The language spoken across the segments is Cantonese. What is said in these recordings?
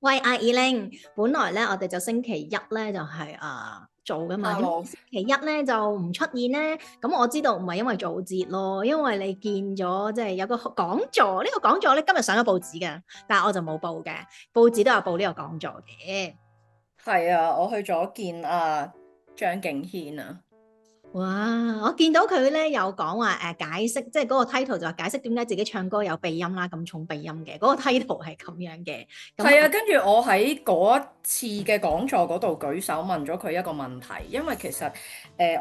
喂，阿 Elaine，本來咧我哋就星期一咧就係做噶嘛，點解 Hello，星期一咧就唔出現咧？咁我知道唔係因為做節咯，因為你見咗即係有個講座，呢個講座咧今日上咗報紙嘅，但係我就冇報嘅，報紙都有報呢個講座嘅。係啊，我去咗見張敬軒啊。哇！我見到佢咧有講話解釋，即係嗰個 title 就話解釋點解自己唱歌有鼻音啦，咁重鼻音嘅，嗰個 title 係咁樣嘅。咁係啊，跟住我喺嗰一次嘅講座嗰度舉手問咗佢一個問題，因為其實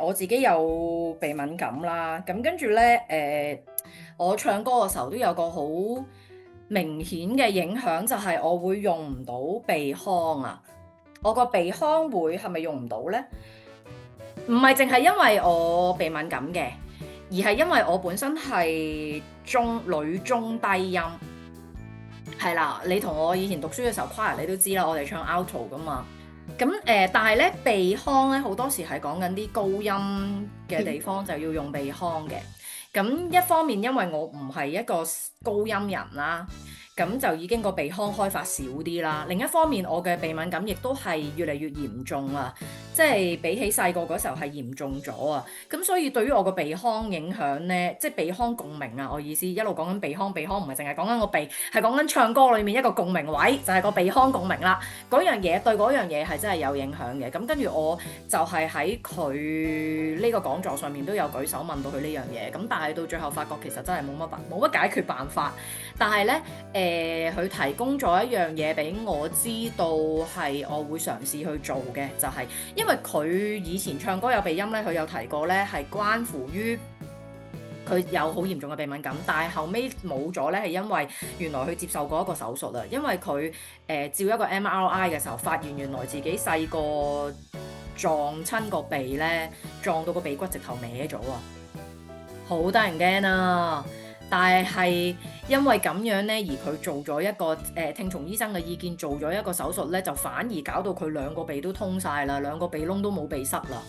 我自己有鼻敏感啦，咁跟住咧我唱歌嘅時候都有個好明顯嘅影響，就係我會用唔到鼻腔啊。我個鼻腔會係咪用唔到呢？唔係淨係因為我鼻敏感嘅，而係因為我本身係女中低音，係啦。你同我以前讀書嘅時候 choir 你都知啦，我哋唱 alto 噶嘛。咁但係咧鼻腔咧好多時係講緊啲高音嘅地方就要用鼻腔嘅。咁一方面因為我唔係一個高音人啦。咁就已經個鼻腔開發少啲啦。另一方面，我嘅鼻敏感亦都係越嚟越嚴重啊，即係比起細個嗰時候係嚴重咗啊。咁所以對於我個鼻腔影響呢，即係鼻腔共鳴啊。我意思一路講緊鼻腔，鼻腔唔係淨係講緊個鼻，係講緊唱歌裡面一個共鳴位，就係個鼻腔共鳴啦。嗰樣嘢對嗰樣嘢係真係有影響嘅。咁跟住我就係喺佢呢個講座上面都有舉手問到佢呢樣嘢。咁但係到最後發覺其實真係冇乜解決辦法。但係呢。佢提供咗一樣嘢俾我知道係我會嘗試去做嘅，就係因為佢以前唱歌有鼻音咧，佢有提過咧係關乎於佢有好嚴重嘅鼻敏感，但係後尾冇咗咧係因為原來佢接受過一個手術啊，因為佢照一個 MRI 嘅時候發現原來自己細個撞親個鼻咧，撞到個鼻骨直頭歪咗啊，好得人驚啊！但係因為咁樣呢，而佢做咗一個聽從醫生嘅意見，做咗一個手術呢，就反而搞到佢兩個鼻都通晒啦，兩個鼻窿都冇鼻塞啦。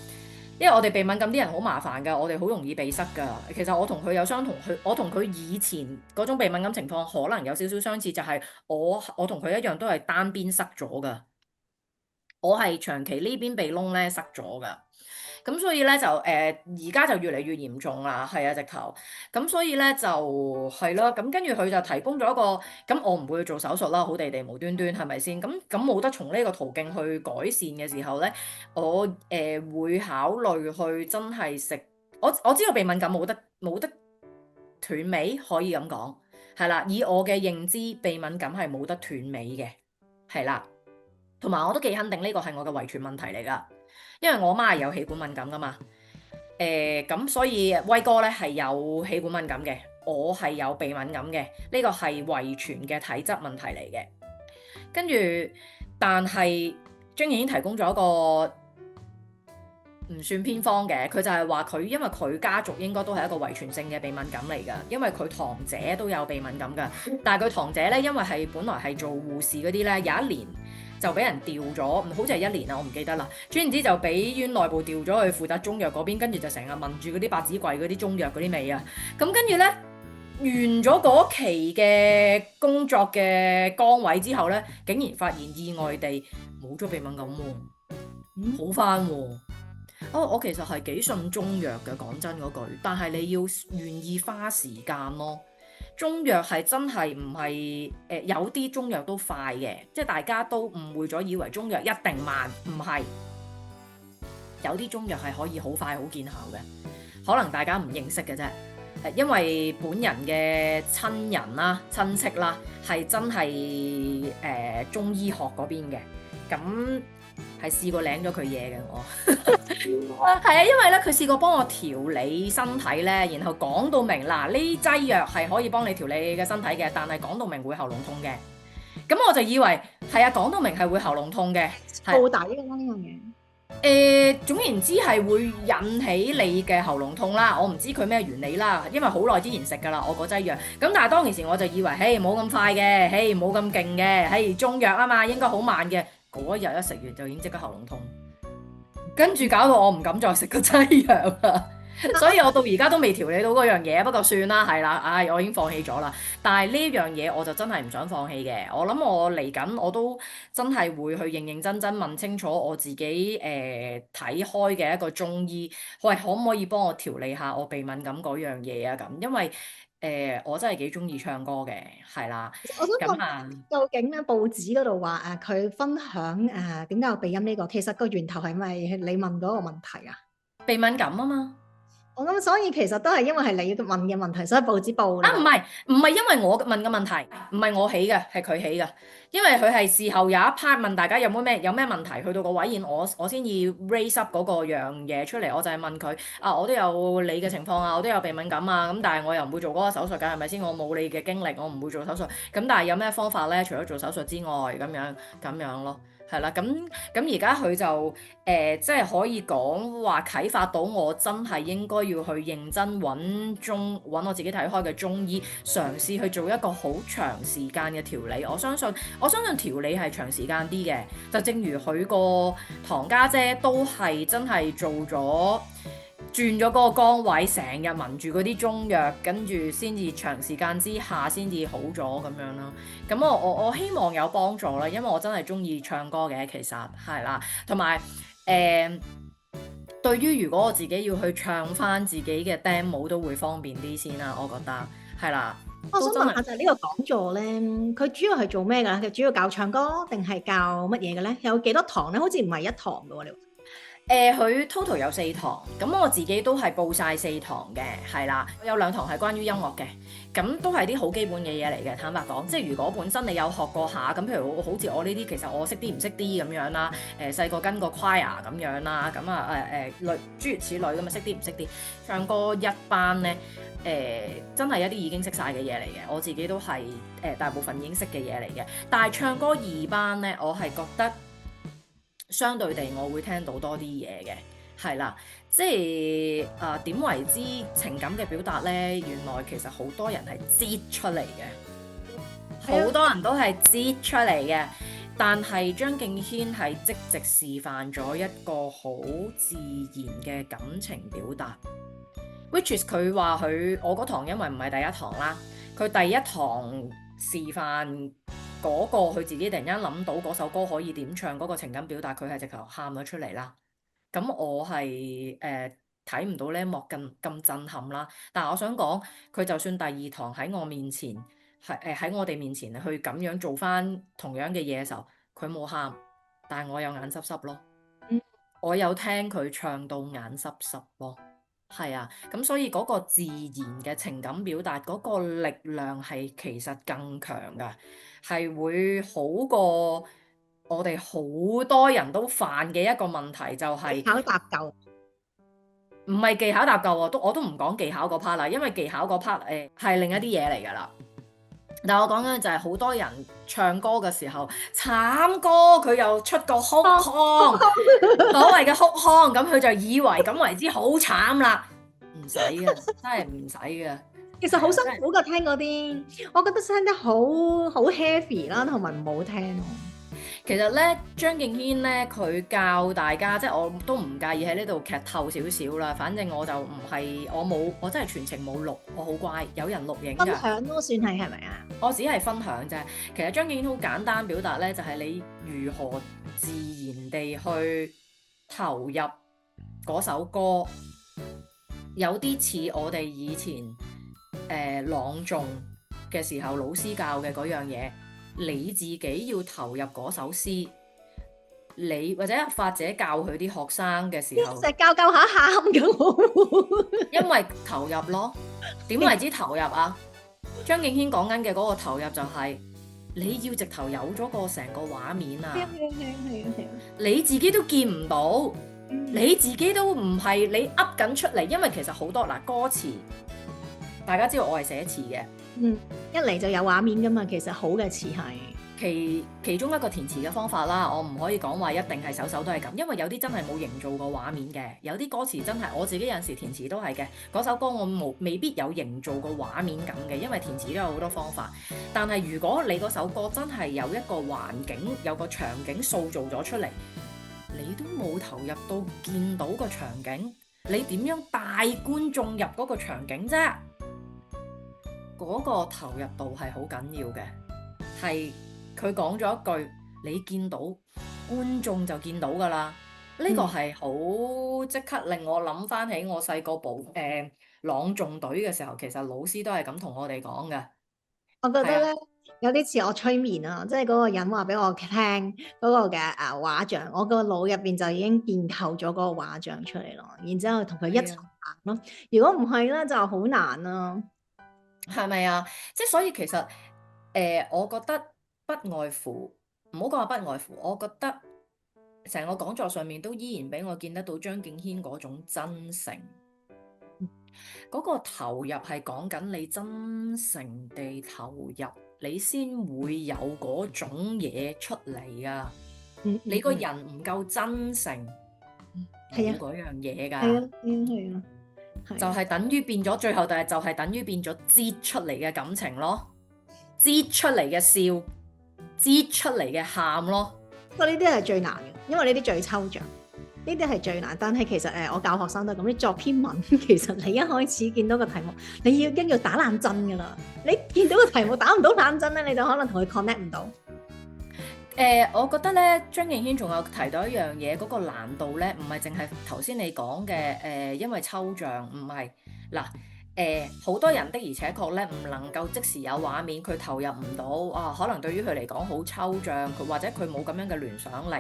因為我哋鼻敏感啲人好麻煩㗎，我哋好容易鼻塞㗎。其實我同佢有相同，我同佢以前嗰種鼻敏感情況可能有少少相似，就係我同佢一樣都係單邊塞咗㗎。我係長期呢邊鼻窿咧塞咗㗎。咁所以咧就而家就越嚟越嚴重啦，係啊直頭。咁所以咧就係咯，咁跟住佢就提供咗一個，咁我唔會去做手術啦，好地地無端端係咪先？咁冇得從呢個途徑去改善嘅時候咧，我會考慮去真係食。我知道鼻敏感冇得斷尾，可以咁講，係啦。以我嘅認知，鼻敏感係冇得斷尾嘅，係啦。同埋我都幾肯定呢個係我嘅遺傳問題嚟㗎。因為我媽係有氣管敏感噶嘛，咁所以威哥咧係有氣管敏感嘅，我係有鼻敏感嘅，呢個係遺傳嘅體質問題嚟嘅。跟住，但係張已經提供咗一個唔算偏方嘅，佢就係話佢因為佢家族應該都係一個遺傳性嘅鼻敏感嚟㗎，因為佢堂姐都有鼻敏感㗎，但係佢堂姐咧因為係本來係做護士嗰啲咧，有一年就俾人調咗，好似係一年啊，我唔記得啦。總言之就俾醫院內部調咗去負責中藥嗰邊，跟住就成日問住嗰啲百子櫃嗰啲中藥嗰啲味啊。咁跟住咧完咗嗰期嘅工作嘅崗位之後咧，竟然發現意外地冇咗鼻敏感喎，好翻喎。我其實係幾信中藥嘅，講真嗰句，但係你要願意花時間咯。中藥係真係唔係有啲中藥都快嘅，即係大家都誤會咗，以為中藥一定慢，唔係。有啲中藥係可以好快好見效嘅，可能大家唔認識嘅啫。因為本人嘅親人啦、親戚啦，係真係中醫學嗰邊嘅，咁係試過領咗佢嘢嘅我。係啊，因為咧佢試過幫我調理身體咧，然後講到明嗱，呢劑藥係可以幫你調理你嘅身體嘅，但係講到明會喉嚨痛嘅。咁我就以為係啊，講到明係會喉嚨痛嘅，係到底㗎啦呢樣嘢。總言之係會引起你嘅喉嚨痛啦。我唔知佢咩原理啦，因為好耐之前食㗎啦，我嗰劑藥。咁但係當其時我就以為，嘿冇咁快嘅，嘿冇咁勁嘅，嘿中藥啊嘛，應該好慢嘅。嗰日一食完就已經即刻喉嚨痛。跟住搞到我唔敢再食個劑藥啦。所以我到而家都未調理到嗰樣嘢，不過算啦，係啦，唉，我已經放棄咗啦。但係呢樣嘢我就真係唔想放棄嘅。我諗我嚟緊我都真係會去認認真真問清楚我自己睇開嘅一個中醫，喂，可唔可以幫我調理下我鼻敏感嗰樣嘢啊？咁因為我真係幾中意唱歌嘅，係啦，我想問，咁啊究竟咧報紙嗰度話佢分享點解有鼻音呢個，其實個源頭係咪你問嗰個問題啊？鼻敏感啊嘛。我諗所以其實都係因為係你問嘅問題，所以報紙報啊，唔啦。係唔係因為我問嘅問題，唔係我起嘅，係佢起嘅。因為佢係事後有一 part 問大家有咩問題，去到個位，然我先至 raise up 嗰個樣嘢出嚟，我就係問佢啊，我都有你嘅情況啊，我都有鼻敏感啊，咁但係我又唔會做嗰個手術㗎，係咪先？我冇你嘅經歷，我唔會做手術。咁但係有咩方法咧？除咗做手術之外，咁樣咯。係啦，咁而家佢就即係可以講話啟發到我，真係應該要去認真揾我自己睇開嘅中醫，嘗試去做一個好長時間嘅調理。我相信調理係長時間啲嘅，就正如佢個堂家姐都係真係做咗。轉咗嗰個崗位，成日聞住嗰啲中藥，跟住先至長時間之下先至好咗咁樣啦。咁我希望有幫助啦，因為我真係中意唱歌嘅，其實係啦，同埋對於如果我自己要去唱翻自己嘅 demo 都會方便啲先啦，我覺得係啦。我想問下就係呢個講座咧，佢主要係做咩㗎？佢主要教唱歌定係教乜嘢嘅咧？有幾多堂咧？好似唔係一堂㗎喎，你話？佢 total 有4堂，咁我自己都係報晒4堂嘅，係啦，有2堂係關於音樂嘅，咁都係啲好基本嘅嘢嚟嘅。坦白講，即係如果本身你有學過下，咁譬如好似我呢啲，其實我識啲唔識啲咁樣啦，細個跟個 choir 咁樣啦，咁啊類諸如此類咁啊，識啲唔識啲，唱歌一班咧，真係一啲已經識晒嘅嘢嚟嘅，我自己都係大部分已經識嘅嘢嚟嘅，但係唱歌2班咧，我係覺得。相對地，我會聽到多啲嘢嘅，係啦，即係點為之情感嘅表達呢？原來其實好多人係擠出嚟嘅，好多人都係擠出嚟嘅，但係張敬軒係即席示範咗一個好自然嘅感情表達，which is 佢話我嗰堂因為唔係第一堂啦，佢第一堂示範。嗰個佢自己突然間諗到嗰首歌可以點唱，嗰個情感表達，佢係直頭喊咗出嚟啦。咁我係睇唔到呢一幕咁震撼啦。但係我想講，佢就算第2堂喺我面前喺我哋面前去咁樣做翻同樣嘅嘢嘅時候，佢冇喊，但係我有眼濕濕咯。我有聽佢唱到眼濕濕咯。係啊，咁所以嗰個自然嘅情感表達嗰個力量係其實更強㗎，係會好過我哋好多人都犯嘅一個問題就係技巧搭救，唔係技巧搭救啊，我都唔講技巧嗰 part 啦，因為技巧嗰 part 係另一啲嘢嚟㗎啦。但係我講緊就係好多人唱歌嘅時候，慘歌佢又出個哭腔，所謂嘅哭腔，咁佢就以為咁為之好慘啦，唔使嘅，真係唔使嘅。其實好辛苦㗎，聽嗰啲，我覺得聽得好 heavy 啦，同埋唔好聽咯。其實咧，張敬軒咧，佢教大家，即係我都唔介意喺呢度劇透少少啦。反正我就唔係，我真係全程冇錄，我好乖，有人錄影㗎。分享咯，算係咪啊？我只係分享啫。其實張敬軒好簡單表達咧，就係你如何自然地去投入嗰首歌，有啲似我哋以前朗誦嘅時候老師教嘅嗰樣嘢。你自己要投入嗰首詩，你或者發者教佢啲學生嘅時候，成日教下喊咁，因為投入咯。點為之投入啊？張敬軒講緊嘅嗰個投入就係你要直頭有咗個成個畫面啊！你自己都見唔到，你自己都唔係你噏緊出嚟，因為其實好多歌詞，大家知道我係寫詞嘅。一嚟就有畫面噶嘛，其實好嘅詞係其中一個填詞嘅方法啦，我唔可以講話一定係首都係咁，因為有啲真係冇營造過畫面嘅，有啲歌詞真係我自己有陣時填詞都係嘅，嗰首歌我未必有營造過畫面感嘅，因為填詞都有好多方法。但係如果你嗰首歌真係有一個環境，有個場景塑造咗出嚟，你都冇投入到見到個場景，你點樣帶觀眾入嗰個場景啫？嗰個投入度係好緊要嘅，係佢講咗一句，你見到觀眾就見到㗎啦。呢個係好即刻令我諗翻起我細個朗誦隊嘅時候，其實老師都係咁同我哋講嘅。我覺得係啊，咧有啲似我催眠啊，即係嗰個人話俾我聽嗰個嘅畫像，我個腦入邊就已經建構咗嗰個畫像出嚟咯，然之後同佢一齊係啊，行咯。如果唔係咧，就好難啊。係咪啊？即係所以其實我覺得不外乎，唔好講話不外乎，我覺得成個講座上面都依然俾我見得到張敬軒嗰種真誠。嗰個投入係講緊你真誠地投入，你先會有嗰種嘢出嚟啊！你個人唔夠真誠，冇嗰樣嘢㗎。係啊，係啊，就係等於變咗，最後就係等於變咗擠出嚟嘅感情咯，擠出嚟嘅笑，擠出嚟嘅喊咯。不過呢啲係最難嘅，因為呢啲最抽象。呢啲係最難，但係其實我教學生都係咁，你作篇文，其實你一開始見到個題目，你已經要打冷震㗎啦。你見到個題目打唔到冷震咧，你就可能同佢 connect 唔到。我覺得咧，張敬軒仲有提到一樣嘢，嗰個難度咧，唔係淨係頭先你講嘅因為抽象，唔係嗱好多人的而且確咧，唔能夠即時有畫面，佢投入唔到啊，可能對於佢嚟講好抽象，佢或者佢冇咁樣嘅聯想力。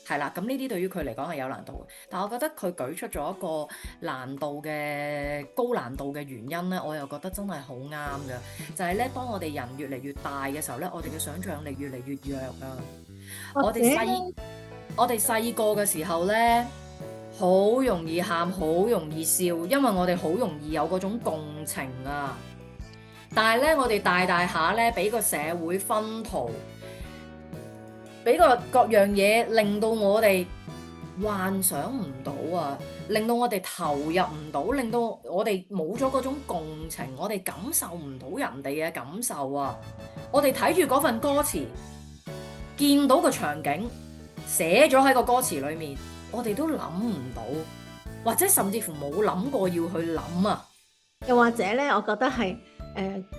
係啦，咁呢啲對於佢嚟講係有難度嘅，但我覺得佢舉出咗一個難度嘅高難度嘅原因咧，我又覺得真係好啱嘅，就係咧，當我哋人越嚟越大嘅時候咧，我哋嘅想像力越嚟越弱啊！我哋細個嘅時候咧，好容易喊，好容易笑，因為我哋好容易有嗰種共情啊。但係咧，我哋大下咧，俾個社會薰陶。俾個各樣嘢令到我哋幻想唔到啊，令到我哋投入唔到，令到我哋冇咗嗰種共情，我哋感受唔到人哋嘅感受啊！我哋睇住嗰份歌詞，見到個場景寫咗喺個歌詞裏面，我哋都諗唔到，或者甚至乎冇諗過要去諗啊！又或者咧，我覺得係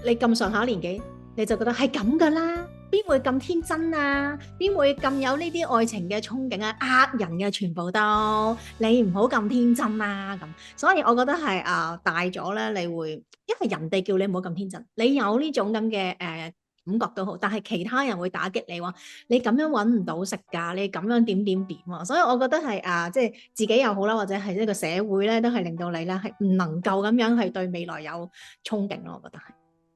你咁上下年紀，你就覺得係咁噶啦。邊會咁天真啊？邊會咁有呢啲愛情嘅憧憬啊？呃人嘅全部都，你唔好咁天真啊！咁，所以我覺得係大咗咧，你會因為人哋叫你唔好咁天真，你有呢種咁嘅感覺都好，但係其他人會打擊你話你咁樣揾唔到食㗎，你咁樣點點點啊！所以我覺得係即係自己又好啦，或者係呢個社會咧，都係令到你咧係唔能夠咁樣係對未來有憧憬咯。我覺得係。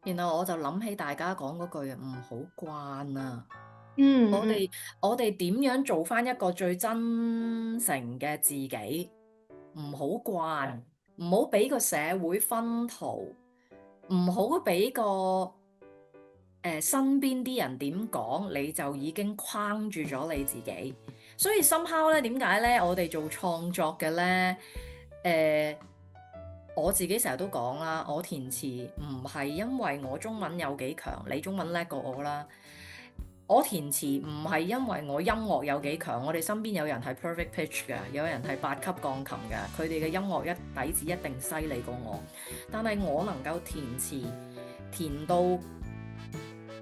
然後我就諗起大家講嗰句唔好慣啊！嗯，我哋點樣做返一個最真誠嘅自己？唔好慣，唔好俾個社會薰陶，唔好俾個身邊啲人點講，你就已經框住咗你自己。所以 somehow 咧，點解咧？我哋做創作嘅咧，我自己成日都講啦，我填詞唔係因為我中文有幾強，你中文叻過我啦。我填詞唔係因為我音樂有幾強，我哋身邊有人係 perfect pitch 嘅，有人係8級鋼琴嘅，佢哋嘅音樂底子一定犀利過我。但係我能夠填詞填到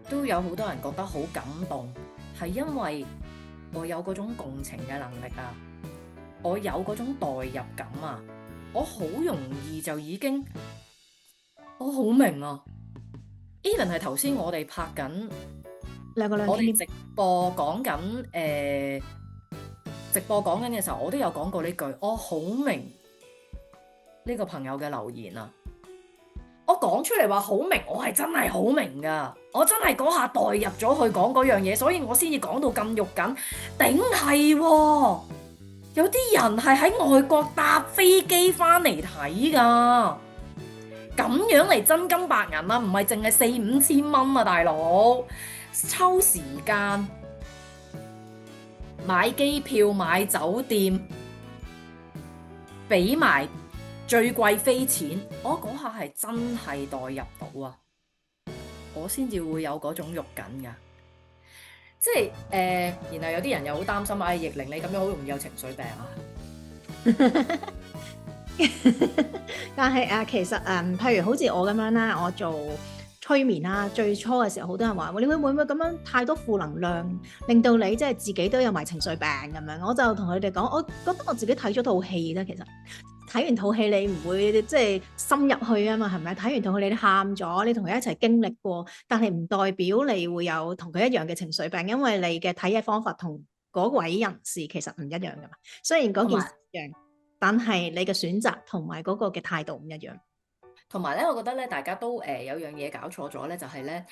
都有好多人覺得好感動，係因為我有嗰種共情嘅能力啊，我有嗰種代入感啊。我好容易就已經，我好明啊。Even 係頭先我哋拍緊兩個我哋直播講緊嘅時候，我都有講過呢句，我好明呢個朋友嘅留言啊。我講出嚟話好明，我係真係好明㗎，我真係嗰下代入咗去講嗰樣嘢，所以我先至講到咁肉緊。頂係喎！有啲人係喺外國搭飛機翻嚟睇噶，咁樣嚟真金白銀啊，唔係淨係4-5千蚊啊，大佬，抽時間買機票買酒店，俾埋最貴飛錢，我嗰下係真係代入到啊，我先至會有嗰種肉緊噶。即係然後有啲人又好擔心啊，奕玲你咁樣好容易有情緒病啊。但係其實譬如好似我咁樣啦，我做催眠啦，最初嘅時候好多人話：你會唔會咁樣太多負能量，令到你即係自己都有埋情緒病咁樣？我就同佢哋講，我覺得我自己睇咗套戲咧，其實睇完套戲你唔會即係深入去啊嘛，係咪？睇完套戲你喊咗，你同佢一齊經歷過，但係唔代表你會有同佢一樣嘅情緒病，因為你嘅睇嘢方法同嗰位人士其實唔一樣噶嘛。雖然嗰件事一樣，但係你嘅選擇同埋嗰個嘅態度唔一樣。同埋咧，我覺得咧，大家都有樣嘢搞錯咗咧，就係咧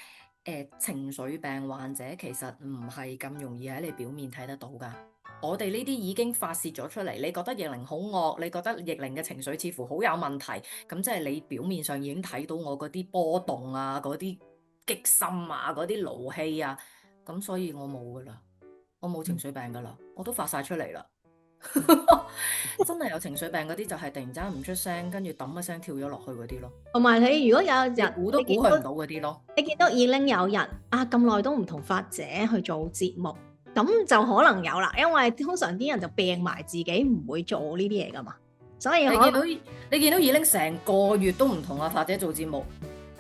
情緒病患者其實唔係咁容易喺你表面睇得到㗎。我哋呢啲已經發泄咗出嚟，你覺得逆齡好惡，你覺得逆齡嘅情緒似乎好有問題，咁即係你表面上已經睇到我嗰啲波動啊，嗰啲激心啊，嗰啲勞氣啊，咁所以我冇㗎啦，我冇情緒病㗎啦，我都發晒出嚟啦。真係有情緒病嗰啲就係突然之間唔出聲，跟住揼一聲跳咗落去嗰啲咯。同埋你如果有日估都估佢唔到嗰啲咯。你見到二拎有人啊咁耐都唔同發姐去做節目，咁就可能有啦，因為通常啲人就病埋自己唔會做呢啲嘢噶嘛，所以你見到二拎成個月都唔同阿發姐做節目，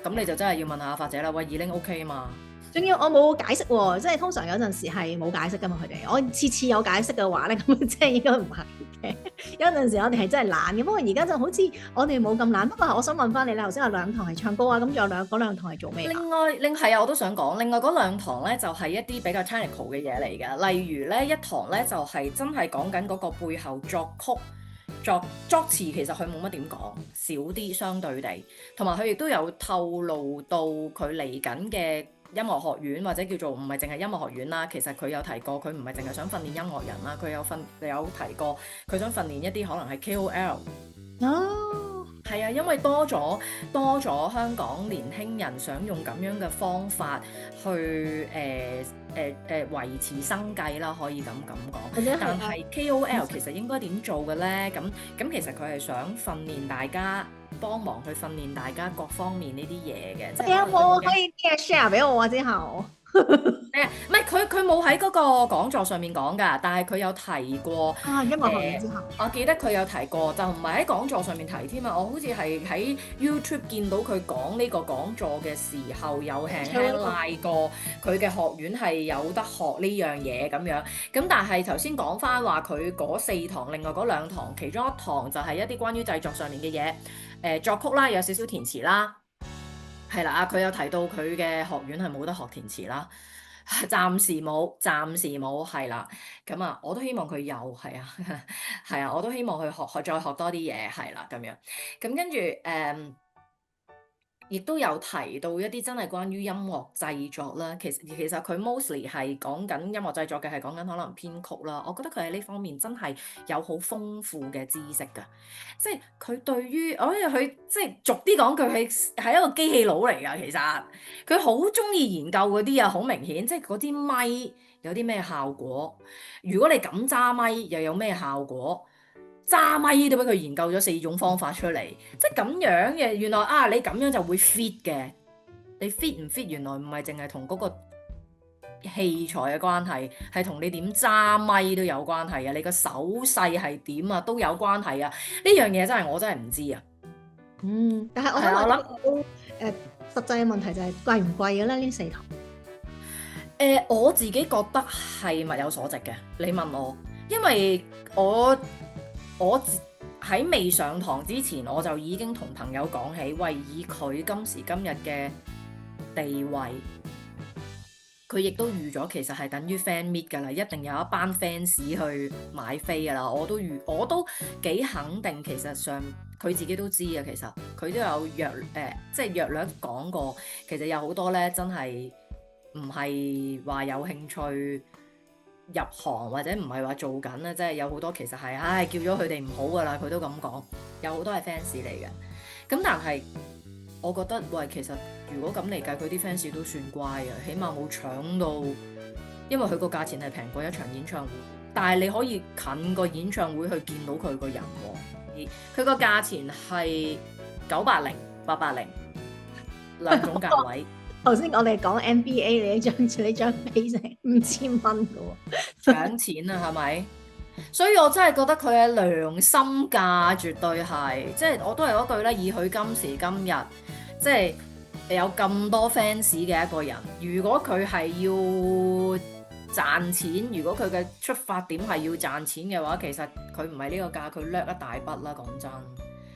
咁你就真係要問下阿發姐啦。喂，二拎 OK 啊嘛？仲要我冇解釋喎，即係通常有陣時係冇解釋噶嘛，佢哋我次次有解釋嘅話咧，咁即係應該唔係嘅。有陣時我哋係真係懶嘅，不過而家就好似我哋冇咁懶。不過我想問翻你咧，頭先有兩堂係唱歌啊，咁仲有嗰兩堂係做咩？係啊，我都想講，另外嗰兩堂咧就係一啲比較 technical 嘅嘢嚟嘅，例如咧一堂咧就係真係講緊嗰個背後作曲。作詞其實佢冇乜點講，少啲相對地，同埋佢亦都有透露到佢嚟緊嘅音樂學院，或者叫做唔係淨係音樂學院啦。其實佢有提過，佢唔係淨係想訓練音樂人啦，佢有提過佢想訓練一啲可能係 KOL。哦，係啊，因為多咗香港年輕人想用咁樣嘅方法去維持生計啦，可以咁講。但係 KOL 其實應該點做嘅咧？咁其實佢係想訓練大家，幫忙去訓練大家各方面呢啲嘢嘅。你有冇可以 share 俾我啊？之後唔係佢冇喺嗰個講座上面講㗎，但係佢有提過音樂學院之後，我記得佢有提過，就唔係喺講座上面提添啊！我好似係喺 YouTube 見到佢講呢個講座嘅時候，有輕輕拉過佢嘅學院係有得學呢樣嘢咁樣。咁但係頭先講翻話佢嗰4堂，另外嗰2堂，其中一堂就係一啲關於製作上面嘅嘢，作曲啦，有少少填詞啦。係啦，佢有提到佢嘅學院係冇得學填詞啦，暫時冇，係啦。咁啊，我都希望佢有，係啊，係啊，我都希望佢再學多啲嘢，係啦，咁樣。咁跟住亦都有提到一啲真係關於音樂製作啦。其實佢 mostly 係講緊音樂製作嘅，係講緊可能編曲啦。我覺得佢喺呢方面真係有好豐富嘅知識㗎。即係佢對於，我覺得佢即係俗啲講句係一個機器佬嚟㗎。其實佢好中意研究嗰啲啊，好明顯，即係嗰啲咪有啲咩效果。如果你咁揸咪，又有咩效果？揸咪都俾佢研究咗4種方法出嚟，即係咁樣嘅。原來啊，你咁樣就會 fit 嘅。你 fit 唔 fit 原來唔係淨係同嗰個器材嘅關係，係同你點揸咪都有關係啊！你個手勢係點啊都有關係啊！呢樣嘢我真係唔知啊。但係我諗實際嘅問題就係貴唔貴嘅咧？呢4堂我自己覺得係物有所值嘅。你問我，因為我喺未上堂之前，我就已經同朋友講起，喂，以佢今時今日嘅地位，佢亦都預咗其實係等於 fan meet 㗎啦，一定有一班 fans 去買飛㗎啦。我都幾肯定，其實上佢自己都知啊。其實佢都有即係約略講過，其實有好多咧真係唔係話有興趣入行，或者唔係話做緊咧，即係有好多其實係叫咗佢哋唔好噶啦，佢都咁講，有好多係 fans 嚟嘅。咁但係我覺得喂，其實如果咁嚟計，佢啲 fans 都算乖啊，起碼冇搶到，因為佢個價錢係平過一場演唱會，但係你可以近個演唱會去見到佢個人喎。佢個價錢係980、880兩種價位。頭先我哋講 NBA，你張飛成5000蚊嘅喎，搶錢啊，係咪？所以我真係覺得佢係良心價，絕對係，即係我都係嗰句咧，以佢今時今日，即係有咁多 fans 嘅一個人，如果佢係要賺錢，如果佢嘅出發點係要賺錢嘅話，其實佢唔係呢個價，佢掠一大筆啦，講真。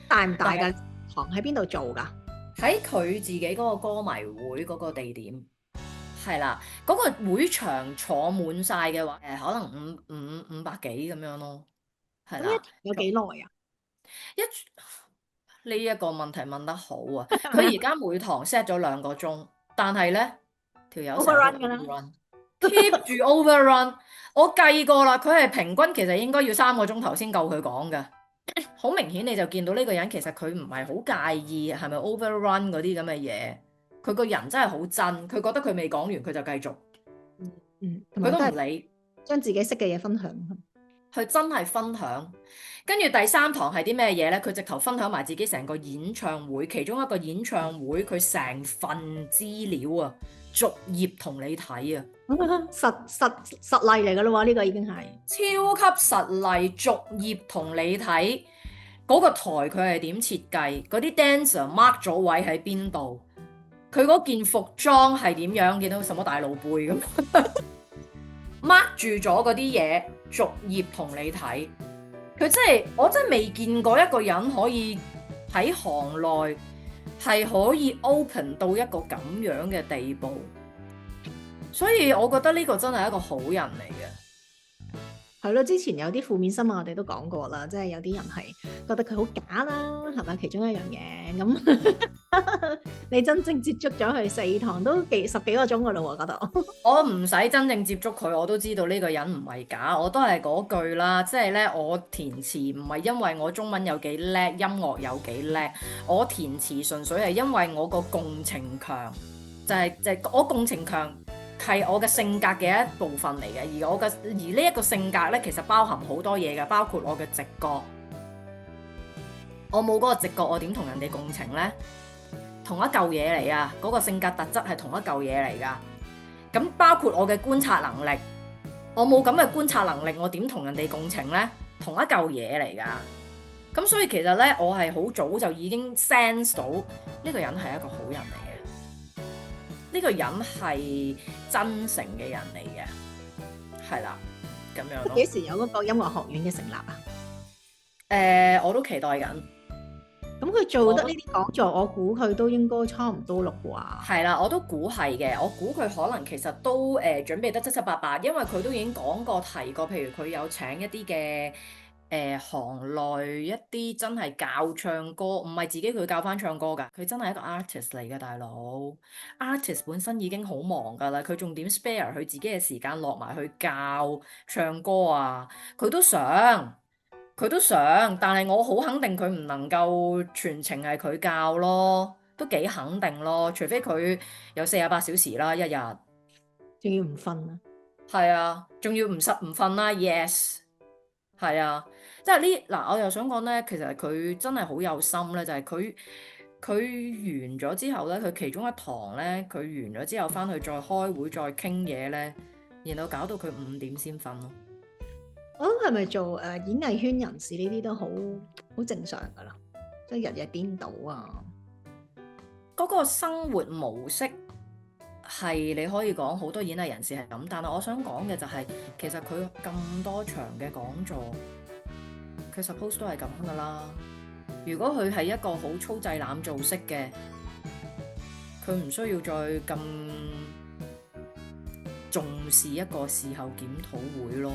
大唔大㗎？堂喺邊度做㗎？喺佢自己嗰個歌迷會嗰個地點，係啦，嗰、個會場坐滿晒嘅話，可能五百幾咁樣咯，係啦。有幾耐啊？呢一個問題問得好啊！佢而家每堂 set 咗2個鐘，但係呢條友成日 overrun 㗎啦 overrun，keep 住 overrun。我計過啦，佢係平均其實應該要3個鐘頭先夠佢講嘅。好明顯你就見到呢個人其實佢唔係好介意係咪 overrun 嗰啲咁嘅嘢，佢個人真係好真，佢覺得佢未講完佢就繼續，佢都唔理，將自己識嘅嘢分享。佢真係分享。跟住第3堂係啲咩嘢呢？佢直頭分享埋自己成個演唱會，其中一個演唱會佢成份資料啊，逐頁同你睇啊，實例嚟㗎啦喎，呢個已經係超級實例，逐頁同你睇嗰個台佢係點設計，嗰啲 dancer mark 咗位喺邊度，佢嗰件服裝係點樣，見到什麼大露背咁 mark 住咗嗰啲嘢，逐頁同你睇。佢真係，我真係未見過一個人可以喺行內係可以 open 到一個咁樣嘅地步，所以我覺得呢個真係一個好人嚟嘅。係咯，之前有啲負面新聞我哋都講過啦，即係有啲人係覺得佢好假啦，係咪？其中一樣嘢咁，你真正接觸咗佢4堂都10幾個鐘㗎啦喎，覺得。我唔使真正接觸佢，我都知道呢個人唔係假。我都係嗰句啦，即係咧，我填詞唔係因為我中文有幾叻，音樂有幾叻，我填詞純粹係因為我個共情強，就係我共情強。係我嘅性格嘅一部分嚟嘅，而呢一個性格咧，其實包含好多嘢嘅，包括我嘅直覺。我冇嗰個直覺，我點同人哋共情呢？同一嚿嘢嚟啊！嗰個性格特質係同一嚿嘢嚟噶。咁包括我嘅觀察能力，我冇咁嘅觀察能力，我點同人哋共情呢？同一嚿嘢嚟噶。咁所以其實咧，我係好早就已經 sense 到呢個人係一個好人嚟嘅。呢個人係真誠嘅人嚟嘅，係啦，咁樣咯。幾時有嗰個音樂學院嘅成立啊？我都期待緊。咁佢做得呢啲講座，我估佢都應該差唔多咯啩。係啦，我都估係嘅。我估佢可能其實都準備得七七八八，因為佢都已經講過提過，譬如佢有請一啲嘅。行內一啲真係教唱歌，唔係自己佢教翻唱歌㗎，佢真係一個 artist 嚟嘅，大佬。artist 本身已經好忙㗎啦，佢仲點 spare 佢自己嘅時間落埋去教唱歌啊？佢都想，但係我好肯定佢唔能夠全程係佢教咯，都幾肯定咯，除非佢有48小時啦一日，仲要唔瞓啊？係啊，仲要唔瞓啦 ，yes， 係啊。即係呢嗱，我又想講咧，其實佢真係好有心咧，就係佢完咗之後咧，佢其中一堂咧，佢完咗之後翻去再開會再傾嘢咧，然後搞到佢5點先瞓咯。我諗係咪做演藝圈人士呢啲都好正常噶啦，即係日日顛倒啊。嗰個生活模式係你可以講好多演藝人士係咁，但係我想講嘅就係，其實佢咁多場嘅講座。佢 suppose 都係咁噶啦。如果佢係一個好粗製濫造式嘅，佢唔需要再咁重視一個事後檢討會咯。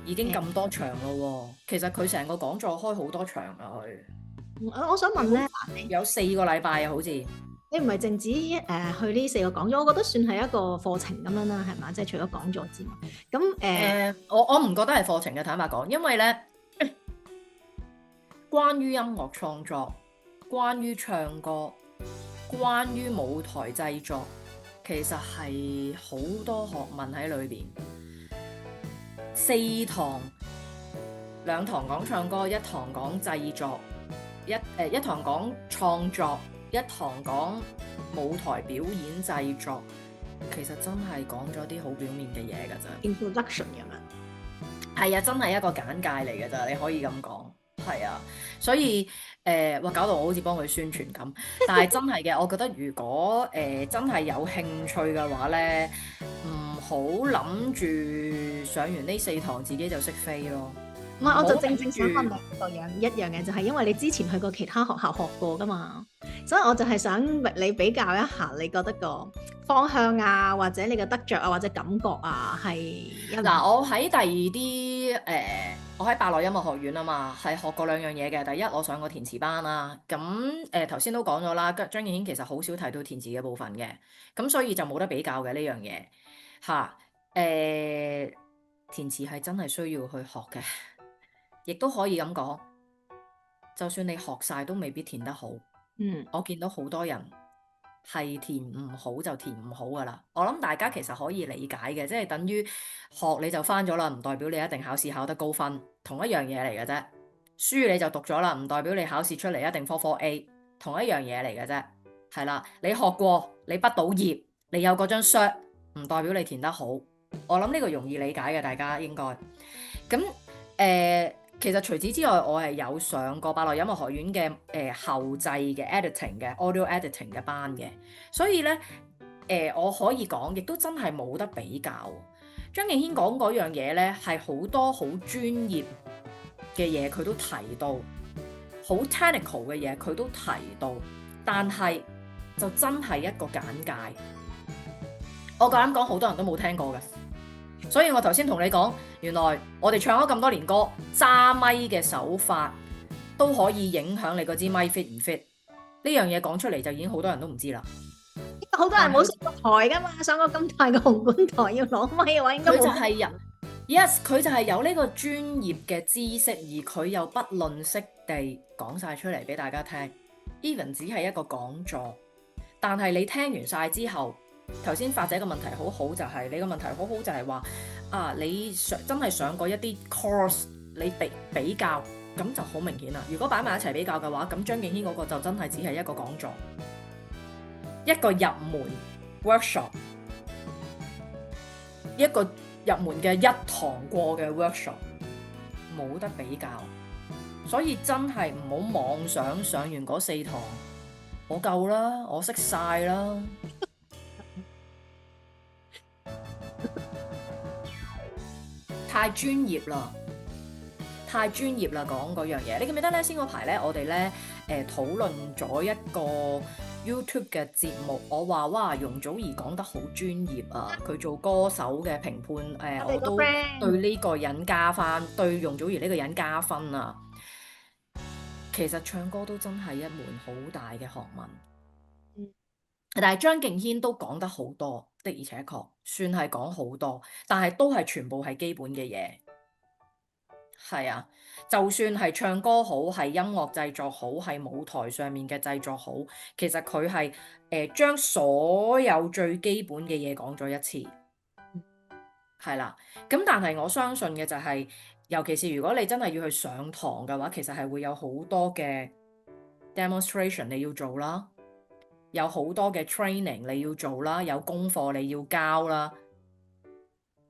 已經咁多場咯，其實佢成個講座開好多場啊。佢我想問咧，有4個禮拜啊，好似你唔係淨止去呢4個講座，我覺得算係一個課程咁樣啦，係嘛？即係除咗講座之外，咁我唔覺得係課程嘅，坦白講，因為咧。關於音樂創作、關於唱歌、關於舞台製作，其實係好多學問喺裏邊。4堂，2堂講唱歌，1堂講製作，一堂講創作，一堂講舞台表演製作。其實真係講咗啲好表面嘅嘢㗎咋。Introduction 咁樣。係啊，真係一個簡介嚟嘅咋，你可以咁講。係啊，所以哇搞到我好似幫佢宣傳咁，但係真係嘅，我覺得如果真係有興趣嘅話呢，唔好諗住上完呢4堂自己就識飛咯。唔係，我就正諗想問你一樣嘅，就係因為你之前去過其他學校學過噶嘛，所以我就係想你比較一下，你覺得個方向啊，或者你嘅得着啊，或者感覺啊，係嗱，我喺第二啲我喺伯樂音樂學院啊嘛，係學過2樣嘢嘅。第一，我上過填詞班啦。咁頭先都講咗啦，張敬軒其實好少提到填詞嘅部分嘅，咁所以就冇得比較嘅呢樣嘢嚇。填詞係真係需要去學嘅，亦都可以咁講，就算你學晒都未必填得好。我見到好多人係填唔好就填唔好噶啦。我諗大家其實可以理解嘅，即係等於學你就翻咗啦，唔代表你一定考試考得高分，同一樣嘢嚟嘅啫。書你就讀咗啦，唔代表你考試出嚟一定科 A， 同一樣嘢嚟嘅啫。係啦，你學過，你畢到業，你有嗰張 cert， 唔代表你填得好。我諗呢個容易理解嘅，大家應該咁其實除此之外，我係有上過伯樂音樂學院嘅後製嘅 editing 嘅 audio editing 嘅班嘅，所以咧我可以講，亦都真係冇得比較。張敬軒講嗰樣嘢咧，係好多好專業嘅嘢佢都提到，好 technical 嘅嘢佢都提到，但係就真係一個簡介。我夠膽講，好多人都冇聽過嘅。所以我頭先同你講，原來我哋唱咗咁多年歌，揸咪嘅手法都可以影響你嗰支咪 fit 唔 fit。呢樣嘢講出嚟就已經好多人都唔知啦。好多人冇上過台噶嘛，上過咁大嘅紅館台要攞咪嘅話，應該冇。佢就係人 yes， 佢就係有呢個專業嘅知識，而佢又不吝嗇地講晒出嚟俾大家聽。Even 只係一個講座，但係你聽完晒之後。頭先發姐個問題好好，就係你個問題好好，就係話你真係上過一啲 course， 你比較咁就好明顯啦。如果擺埋一齊比較嘅話，咁張敬軒嗰個就真係只係一個講座，一個入門 workshop， 一個入門嘅1堂過嘅 workshop， 冇得比較。所以真係唔好妄想上完嗰4堂我夠啦，我識晒啦。太專業啦，太專業啦！講嗰樣嘢，你記唔記得咧？先嗰排咧，我哋咧討論咗一個 YouTube 嘅節目，我話哇，容祖兒講得好專業啊！佢做歌手嘅評判，我都對呢個人加分，對容祖兒呢個人加分啊！其實唱歌都真係一門好大嘅學問。但係張敬軒都講得好多，的而且確算係講好多，但係都係全部係基本嘅嘢。係啊，就算係唱歌好，係音樂製作好，係舞台上面嘅製作好，其實佢係將所有最基本嘅嘢講咗一次。係啦，咁但係我相信嘅就係，尤其是如果你真係要去上堂嘅話，其實係會有好多嘅 demonstration 你要做啦。有好多嘅 training 你要做啦，有功課你要交啦，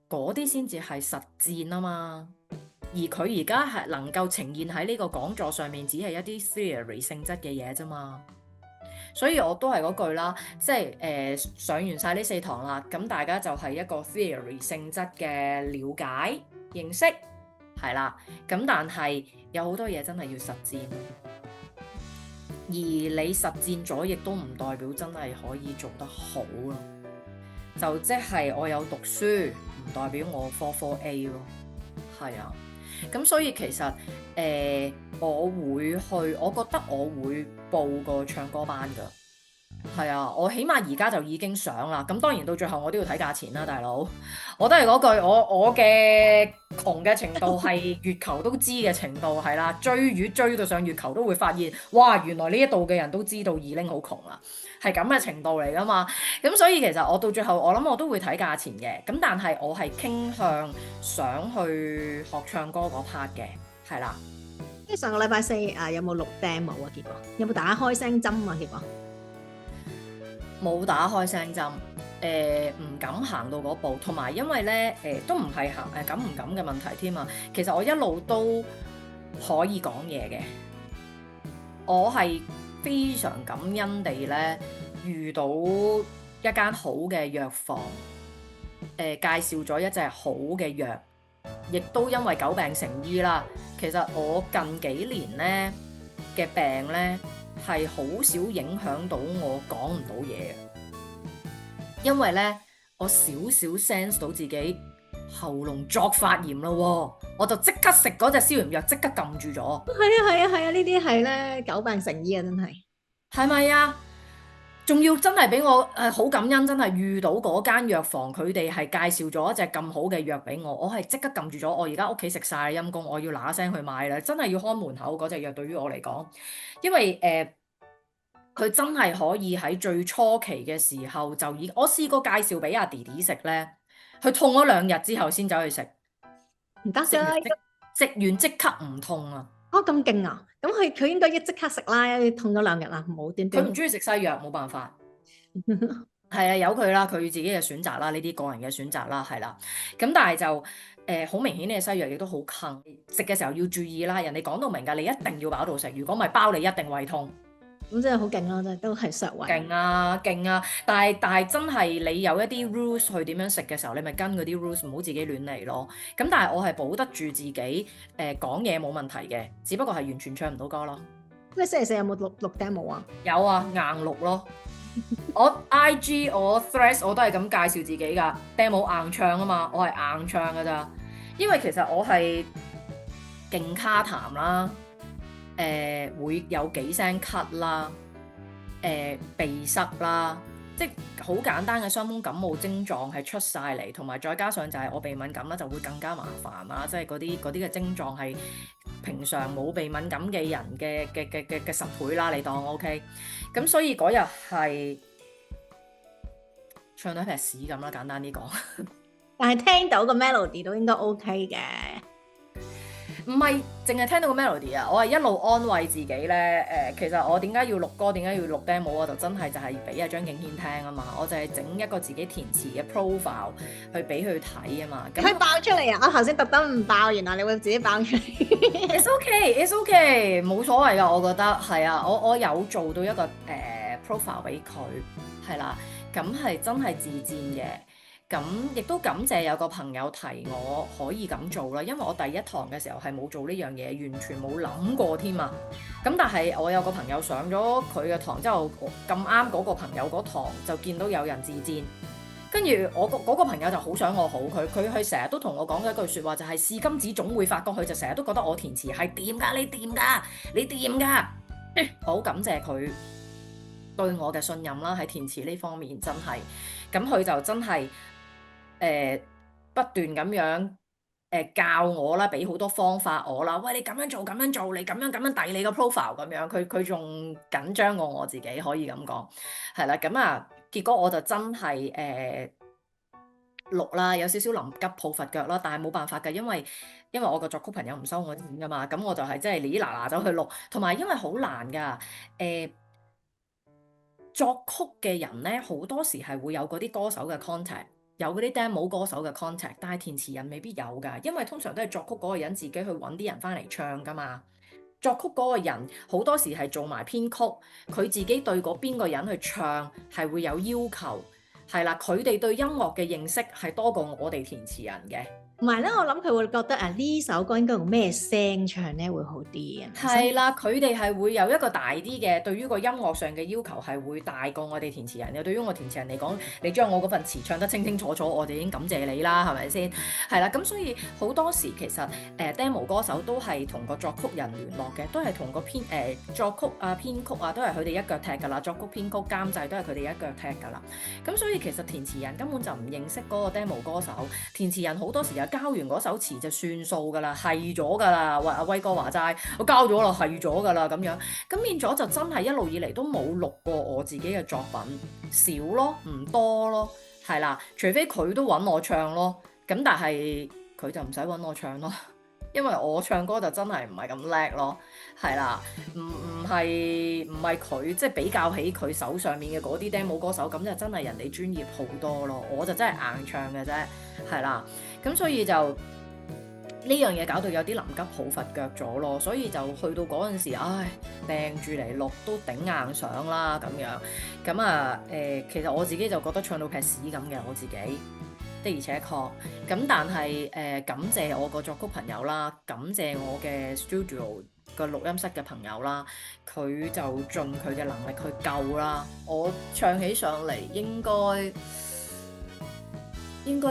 嗰啲先至係實戰啊嘛。而佢而家係能夠呈現喺呢個講座上面，只係一啲 theory 性質嘅嘢啫嘛。所以我都係嗰句啦，即係上完晒呢4堂啦，咁大家就係一個 theory 性質嘅了解認識係啦。咁但係有好多嘢真係要實戰。而你實戰咗，亦都唔代表真係可以做得好咯。就即係我有讀書，唔代表我科 A 咯。係啊，咁所以其實我會去，我覺得我會報個唱歌班㗎。係啊，我起碼而家就已經想啦。咁當然到最後我都要睇價錢啦，大佬。我都係嗰句，我嘅窮嘅程度係月球都知嘅程度係啦。追魚追到上月球都會發現，哇！原來呢一度嘅人都知道二拎好窮啦，係咁嘅程度嚟噶嘛。咁所以其實我到最後我諗我都會睇價錢嘅。咁但係我係傾向想去學唱歌嗰 part 嘅，係啦。即係上個禮拜4有冇錄 demo 啊？結果有冇打開聲針啊？結果？冇打開聲針，唔敢行到嗰步，同埋因為咧都唔係敢唔敢嘅問題添啊。其實我一路都可以講嘢嘅，我係非常感恩地咧遇到一間好嘅藥房，介紹咗一隻好嘅藥，亦都因為久病成醫啦。其實我近幾年咧嘅病咧係好少影響到我講唔到嘢嘅。因為咧，我少少 sense 到自己喉嚨作發炎咯，我就即刻食嗰隻消炎藥，即刻撳住咗。係啊，呢啲係咧久病成醫啊，真係。係咪啊？仲要真係俾我好感恩，真係遇到嗰間藥房，佢哋係介紹咗一隻咁好嘅藥俾我，我係即刻撳住咗。我而家屋企食晒陰公，我要嗱聲去買啦，真係要看門口嗰隻藥。對於我嚟講，因為佢真係可以喺最初期嘅時候就已，我試過介紹俾阿弟弟食咧，佢痛咗2日之後先走去食，唔得食完㗎，即刻唔痛啊！哦咁勁啊！咁佢應該即刻食啦，痛咗2日啦，冇端端。佢唔中意食西藥，冇辦法，係啊，由佢啦，佢自己嘅選擇啦，呢啲個人嘅選擇啦，係啦。咁但係就好明顯呢個西藥亦都好坑，食嘅時候要注意啦。人哋講到明㗎，你一定要飽到食，如果唔係包你一定胃痛。咁真係好勁咯，真係都係削胃。勁啊勁啊！但係真係你有一啲 rules 去點樣食嘅時候，你咪跟嗰啲 rules，唔好自己亂嚟咯。咁但係我係保得住自己，講嘢冇問題嘅，只不過係完全唱唔到歌咯。咁你星期四有冇錄 demo 啊？有啊，硬錄咯。我 IG 我 Threads 我都係咁介紹自己㗎，demo 硬唱啊嘛，我係硬唱㗎咋。因為其實我係勁卡痰啦。會有幾聲咳啦，鼻塞啦，即係好簡單嘅傷風感冒症狀係出晒嚟，同埋再加上就係我鼻敏感啦，就會更加麻煩啦，即係嗰啲嘅症狀係平常冇鼻敏感嘅人嘅10倍啦，你當 OK。咁所以嗰日係唱到一撇屎咁啦，簡單啲講。但係聽到個 melody 都應該 OK 嘅。唔係淨係聽到個 melody 啊！我係一路安慰自己咧，其實我點解要錄歌，點解要錄 demo，我就真係就係俾阿張敬軒聽啊嘛！我就係整一個自己填詞嘅 profile 去俾佢睇啊嘛！佢爆出嚟啊！我頭先特登唔爆，原來你會自己爆出嚟。It's okay，it's okay，冇所謂噶，我覺得係啊，我有做到一個profile 俾佢，係啦，咁係真係自薦嘅。咁亦都感謝有個朋友提我可以咁做啦，因為我第一堂嘅時候係冇做呢樣嘢，完全冇諗過添啊！咁但係我有個朋友上咗佢嘅堂之後，咁啱嗰個朋友嗰堂就見到有人自薦，跟住我嗰個朋友就好想我好，佢成日都同我講嘅一句説話就係試金子總會發光，佢就成日都覺得我填詞係掂㗎，你掂㗎，你掂㗎，好感謝佢對我嘅信任啦，喺填詞呢方面真係，咁佢就真係。不斷咁樣教我啦，俾好多方法我啦。喂，你咁樣做，咁樣做，你咁樣遞你個 profile 咁樣，佢仲緊張過我自己，可以咁講，係啦。咁啊，結果我就真係錄啦，有少少臨急抱佛腳啦，但係冇辦法㗎，因為我個作曲朋友唔收我錢㗎嘛，咁我就係真係哩嗱嗱走去錄，同埋因為好難㗎，作曲嘅人咧好多時係會有嗰啲歌手嘅 contact。有嗰啲 demo 歌手嘅 contact，但係填詞人未必有㗎，因為通常都係作曲嗰個人自己去揾啲人翻嚟唱㗎嘛。作曲嗰個人好多時係做埋編曲，佢自己對嗰邊個人去唱係會有要求，係啦，佢哋對音樂嘅認識係多過我哋填詞人嘅。同埋咧，我諗佢會覺得呢首歌應該用咩聲唱咧會好啲啊？係啦，佢哋係會有一個大啲嘅，對於個音樂上嘅要求係會大過我哋填詞人嘅。對於我填詞人嚟講，你將我嗰份詞唱得清清楚楚，我哋已經感謝你啦，係咪先？係啦，咁所以好多時其實demo 歌手都係同個作曲人聯絡嘅，都係同個作曲啊、編曲啊，都係佢哋一腳踢㗎啦。作曲、編曲、監製都係佢哋一腳踢㗎啦。咁所以其實填詞人根本就唔認識嗰個 demo 歌手，填詞人好多時有交完嗰首詞就算數㗎啦，係咗㗎啦。喂，阿威哥話齋，我交咗啦，係咗㗎啦咁樣。咁變咗就真係一路以嚟都冇錄過我自己嘅作品，少咯，唔多咯，係啦。除非佢都揾我唱咯，咁但係佢就唔使揾我唱咯。因為我唱歌就真係唔係咁叻咯，係啦，唔係佢即係比較起佢手上面嘅嗰啲 demo 歌手，咁就真係人哋專業好多咯，我就真係硬唱嘅啫，係啦，咁所以就呢樣嘢搞到有啲臨急抱佛腳咗咯，所以就去到嗰陣時，唉，掟住嚟錄都頂硬上啦咁樣，咁啊其實我自己就覺得唱到劈屎咁嘅我自己。的而且確，咁但係感謝我個作曲朋友啦，感謝我嘅 studio 個錄音室嘅朋友啦，佢就盡佢嘅能力去救啦。我唱起上嚟應該